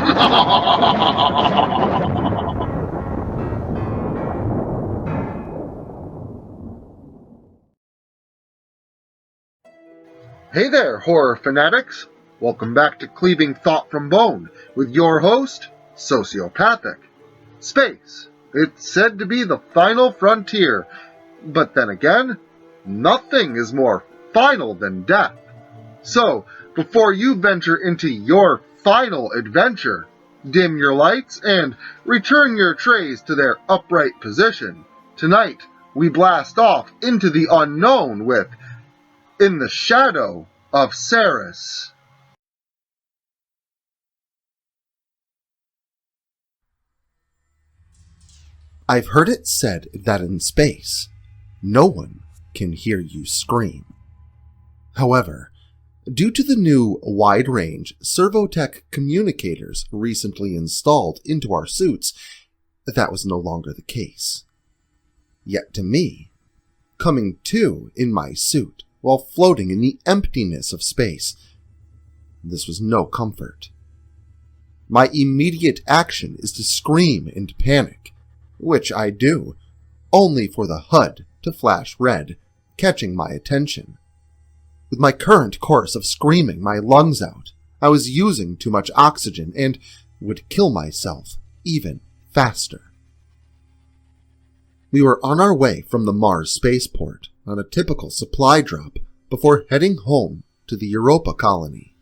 Hey there, horror fanatics! Welcome back to Cleaving Thought from Bone with your host, Sociopathic. Space. It's said to be the final frontier, but then again, nothing is more final than death. So, before you venture into your final adventure, dim your lights and return your trays to their upright position. Tonight, we blast off into the unknown with In the Shadow of Ceres. I've heard it said that in space, no one can hear you scream. However, due to the new wide-range Servotech communicators recently installed into our suits, that was no longer the case. Yet to me, coming to in my suit while floating in the emptiness of space, this was no comfort. My immediate action is to scream and panic, which I do, only for the HUD to flash red, catching my attention. With my current course of screaming my lungs out, I was using too much oxygen and would kill myself even faster. We were on our way from the Mars spaceport on a typical supply drop before heading home to the Europa colony.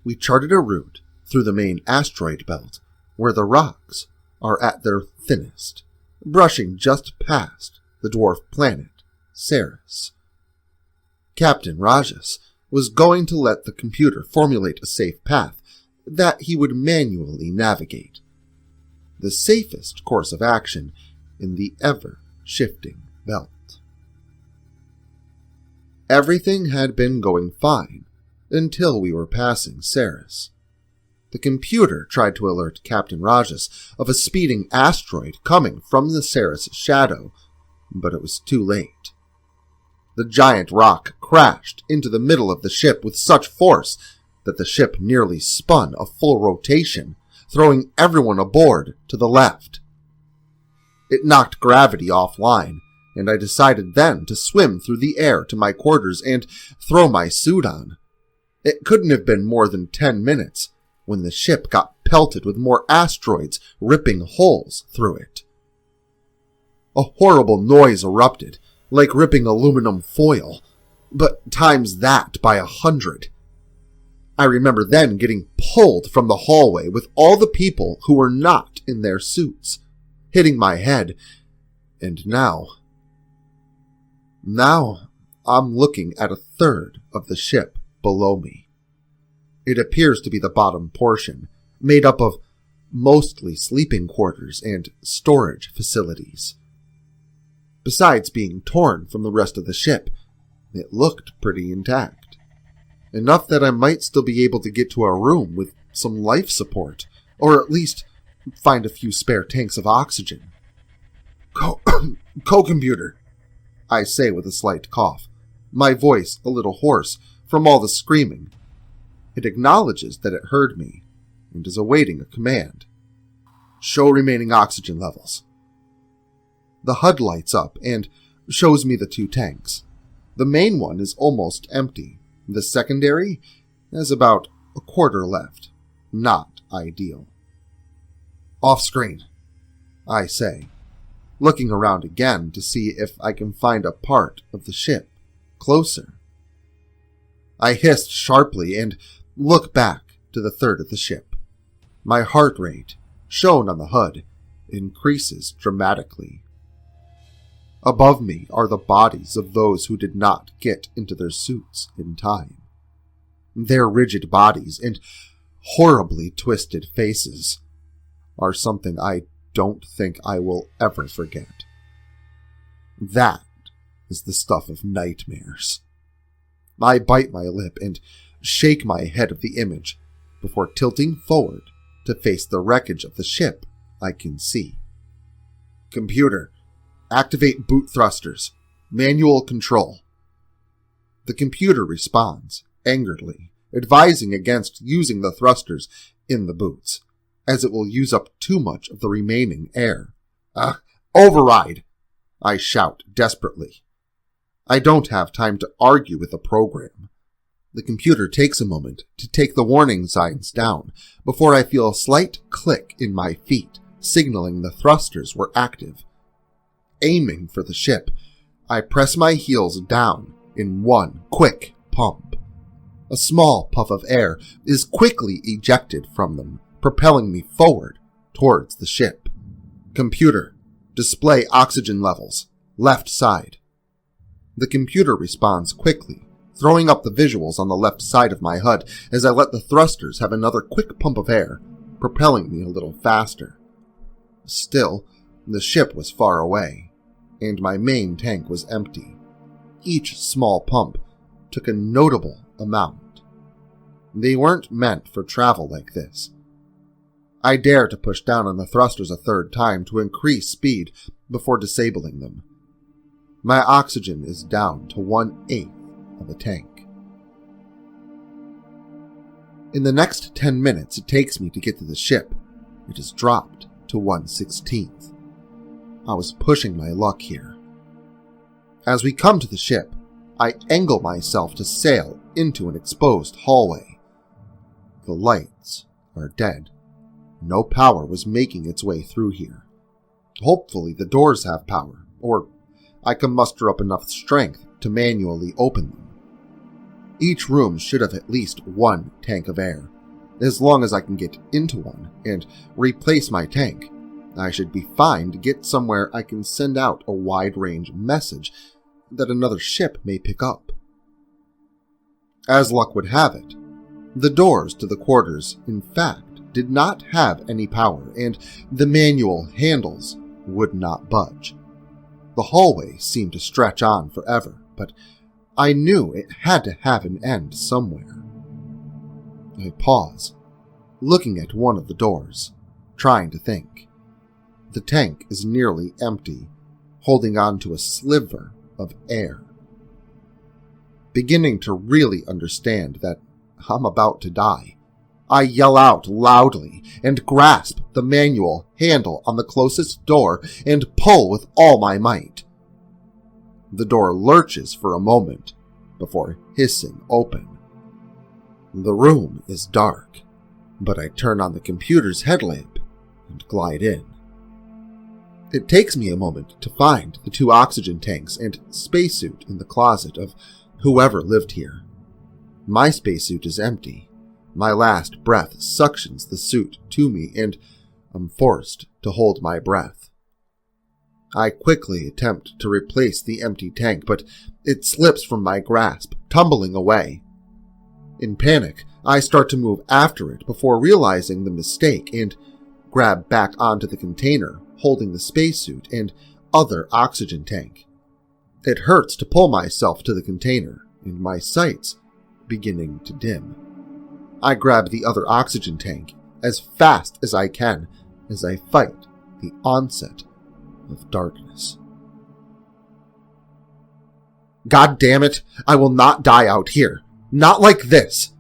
We charted a route through the main asteroid belt, where the rocks are at their thinnest, brushing just past the dwarf planet Ceres. Captain Rajas was going to let the computer formulate a safe path that he would manually navigate. The safest course of action in the ever-shifting belt. Everything had been going fine until we were passing Ceres. The computer tried to alert Captain Rajas of a speeding asteroid coming from the Ceres shadow, but it was too late. The giant rock crashed into the middle of the ship with such force that the ship nearly spun a full rotation, throwing everyone aboard to the left. It knocked gravity offline, and I decided then to swim through the air to my quarters and throw my suit on. It couldn't have been more than 10 minutes when the ship got pelted with more asteroids ripping holes through it. A horrible noise erupted, like ripping aluminum foil, but times that by 100. I remember then getting pulled from the hallway with all the people who were not in their suits, hitting my head, and now I'm looking at a third of the ship below me. It appears to be the bottom portion, made up of mostly sleeping quarters and storage facilities. Besides being torn from the rest of the ship, it looked pretty intact. Enough that I might still be able to get to a room with some life support, or at least find a few spare tanks of oxygen. Co-computer, I say with a slight cough, my voice a little hoarse from all the screaming. It acknowledges that it heard me, and is awaiting a command. Show remaining oxygen levels. The HUD lights up and shows me the 2 tanks. The main one is almost empty. The secondary has about a quarter left. Not ideal. Off screen, I say, looking around again to see if I can find a part of the ship closer. I hissed sharply and look back to the third of the ship. My heart rate, shown on the HUD, increases dramatically. Above me are the bodies of those who did not get into their suits in time. Their rigid bodies and horribly twisted faces are something I don't think I will ever forget. That is the stuff of nightmares. I bite my lip and shake my head at the image before tilting forward to face the wreckage of the ship I can see. Computer, activate boot thrusters. Manual control. The computer responds, angeredly, advising against using the thrusters in the boots, as it will use up too much of the remaining air. Override! I shout desperately. I don't have time to argue with the program. The computer takes a moment to take the warning signs down before I feel a slight click in my feet, signaling the thrusters were active. Aiming for the ship, I press my heels down in one quick pump. A small puff of air is quickly ejected from them, propelling me forward towards the ship. Computer, display oxygen levels, left side. The computer responds quickly, throwing up the visuals on the left side of my HUD as I let the thrusters have another quick pump of air, propelling me a little faster. Still, the ship was far away, and my main tank was empty. Each small pump took a notable amount. They weren't meant for travel like this. I dare to push down on the thrusters a third time to increase speed before disabling them. My oxygen is down to 1/8 of a tank. In the next 10 minutes it takes me to get to the ship, it has dropped to 1/16. I was pushing my luck here. As we come to the ship, I angle myself to sail into an exposed hallway. The lights are dead. No power was making its way through here. Hopefully the doors have power, or I can muster up enough strength to manually open them. Each room should have at least one tank of air. As long as I can get into one and replace my tank, I should be fine to get somewhere I can send out a wide-range message that another ship may pick up. As luck would have it, the doors to the quarters, in fact, did not have any power, and the manual handles would not budge. The hallway seemed to stretch on forever, but I knew it had to have an end somewhere. I pause, looking at one of the doors, trying to think. The tank is nearly empty, holding on to a sliver of air. Beginning to really understand that I'm about to die, I yell out loudly and grasp the manual handle on the closest door and pull with all my might. The door lurches for a moment before hissing open. The room is dark, but I turn on the computer's headlamp and glide in. It takes me a moment to find the 2 oxygen tanks and spacesuit in the closet of whoever lived here. My spacesuit is empty. My last breath suctions the suit to me, and I'm forced to hold my breath. I quickly attempt to replace the empty tank, but it slips from my grasp, tumbling away. In panic, I start to move after it before realizing the mistake and grab back onto the container, holding the spacesuit and other oxygen tank. It hurts to pull myself to the container, and my sights beginning to dim. I grab the other oxygen tank as fast as I can as I fight the onset of darkness. God damn it, I will not die out here. Not like this.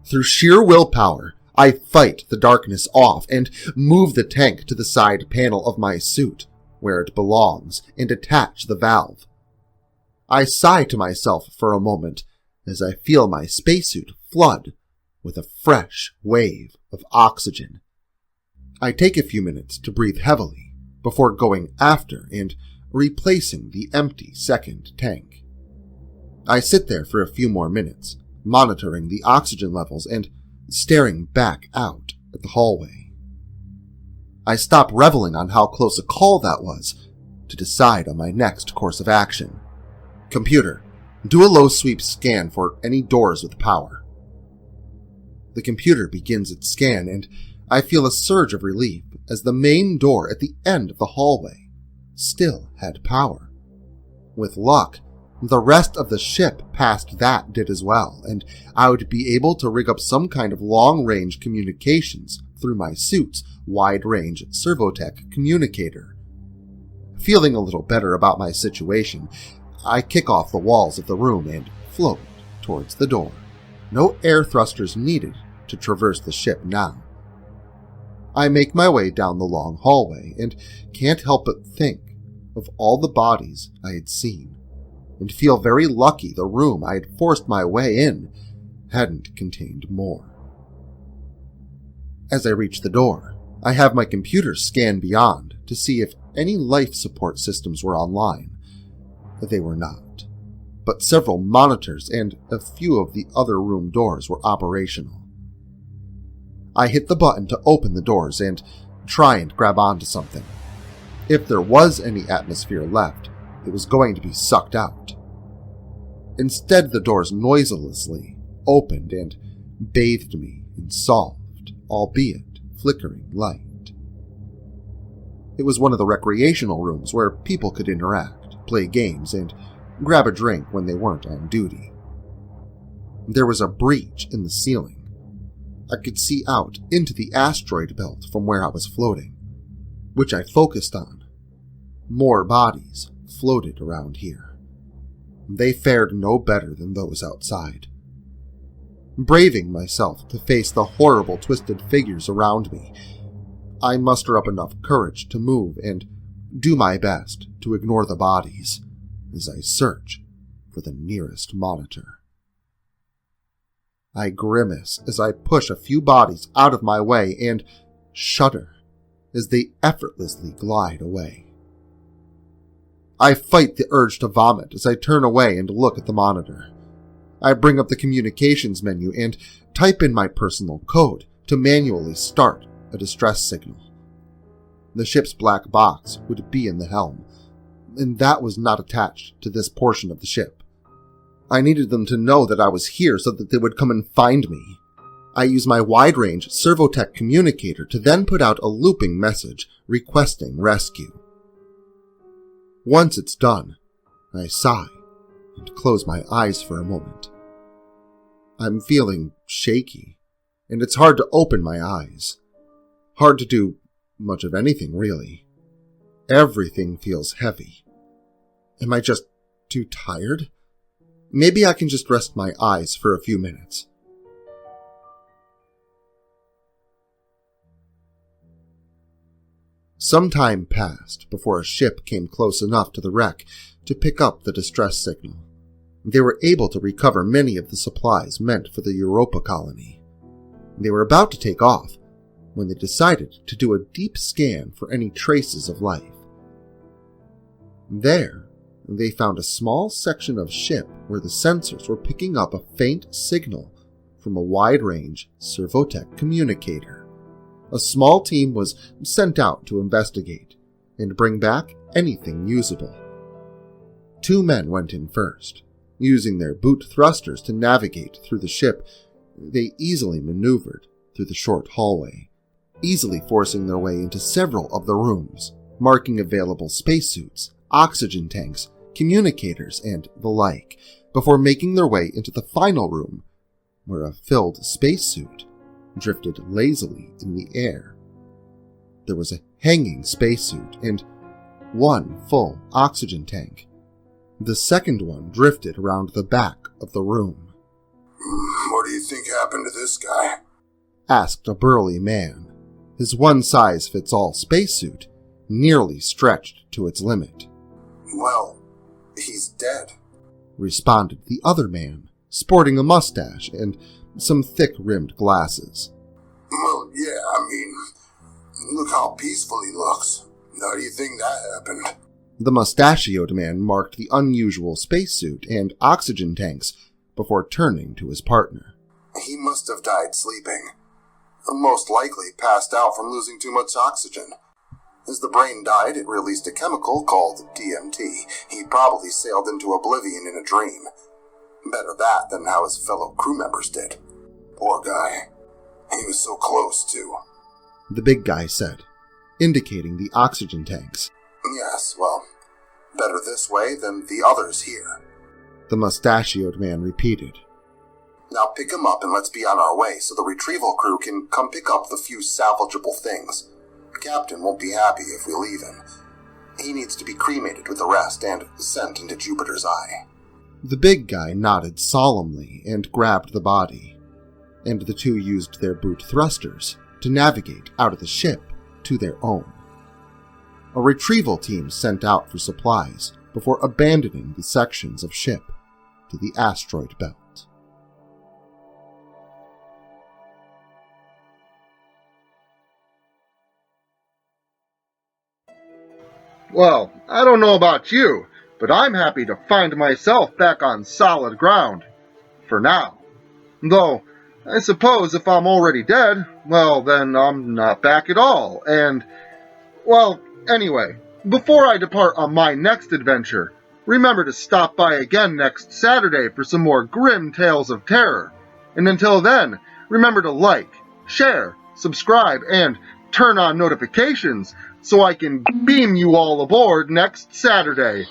Through sheer willpower, I fight the darkness off and move the tank to the side panel of my suit, where it belongs, and attach the valve. I sigh to myself for a moment as I feel my spacesuit flood with a fresh wave of oxygen. I take a few minutes to breathe heavily before going after and replacing the empty second tank. I sit there for a few more minutes, monitoring the oxygen levels and staring back out at the hallway. I stop reveling on how close a call that was to decide on my next course of action. Computer, do a low sweep scan for any doors with power. The computer begins its scan, and I feel a surge of relief as the main door at the end of the hallway still had power. With luck, the rest of the ship past that did as well, and I would be able to rig up some kind of long-range communications through my suit's wide-range Servotech communicator. Feeling a little better about my situation, I kick off the walls of the room and float towards the door. No air thrusters needed to traverse the ship now, I make my way down the long hallway and can't help but think of all the bodies I had seen, and feel very lucky the room I had forced my way in hadn't contained more. As I reach the door, I have my computer scan beyond to see if any life support systems were online. They were not, but several monitors and a few of the other room doors were operational. I hit the button to open the doors and try and grab onto something. If there was any atmosphere left, it was going to be sucked out. Instead, the doors noiselessly opened and bathed me in soft, albeit flickering light. It was one of the recreational rooms where people could interact, play games, and grab a drink when they weren't on duty. There was a breach in the ceiling. I could see out into the asteroid belt from where I was floating, which I focused on. More bodies floated around here. They fared no better than those outside. Braving myself to face the horrible twisted figures around me, I muster up enough courage to move and do my best to ignore the bodies as I search for the nearest monitor. I grimace as I push a few bodies out of my way and shudder as they effortlessly glide away. I fight the urge to vomit as I turn away and look at the monitor. I bring up the communications menu and type in my personal code to manually start a distress signal. The ship's black box would be in the helm, and that was not attached to this portion of the ship. I needed them to know that I was here so that they would come and find me. I use my wide-range servotech communicator to then put out a looping message requesting rescue. Once it's done, I sigh and close my eyes for a moment. I'm feeling shaky, and it's hard to open my eyes. Hard to do much of anything, really. Everything feels heavy. Am I just too tired? Maybe I can just rest my eyes for a few minutes. Some time passed before a ship came close enough to the wreck to pick up the distress signal. They were able to recover many of the supplies meant for the Europa colony. They were about to take off when they decided to do a deep scan for any traces of life. There, they found a small section of ship where the sensors were picking up a faint signal from a wide-range servotech communicator. A small team was sent out to investigate and bring back anything usable. 2 men went in first. Using their boot thrusters to navigate through the ship, they easily maneuvered through the short hallway, easily forcing their way into several of the rooms, marking available spacesuits, oxygen tanks, communicators, and the like, before making their way into the final room, where a filled spacesuit drifted lazily in the air. There was a hanging spacesuit and 1 full oxygen tank. The second one drifted around the back of the room. "What do you think happened to this guy?" asked a burly man, his one-size-fits-all spacesuit nearly stretched to its limit. "Well, he's dead," responded the other man, sporting a mustache and some thick-rimmed glasses. "Well, yeah, look how peaceful he looks. How do you think that happened?" The mustachioed man marked the unusual spacesuit and oxygen tanks before turning to his partner. "He must have died sleeping. Most likely passed out from losing too much oxygen. As the brain died, it released a chemical called DMT. He probably sailed into oblivion in a dream. Better that than how his fellow crew members did. Poor guy. He was so close, too," the big guy said, indicating the oxygen tanks. "Yes, well, better this way than the others here." The mustachioed man repeated. "Now pick him up and let's be on our way so the retrieval crew can come pick up the few salvageable things. Captain won't be happy if we leave him. He needs to be cremated with the rest and sent into Jupiter's Eye." The big guy nodded solemnly and grabbed the body, and the 2 used their boot thrusters to navigate out of the ship to their own. A retrieval team sent out for supplies before abandoning the sections of ship to the asteroid belt. Well, I don't know about you, but I'm happy to find myself back on solid ground. For now. Though, I suppose if I'm already dead, well, then I'm not back at all, and... Well, anyway, before I depart on my next adventure, remember to stop by again next Saturday for some more grim tales of terror. And until then, remember to like, share, subscribe, and turn on notifications so I can beam you all aboard next Saturday.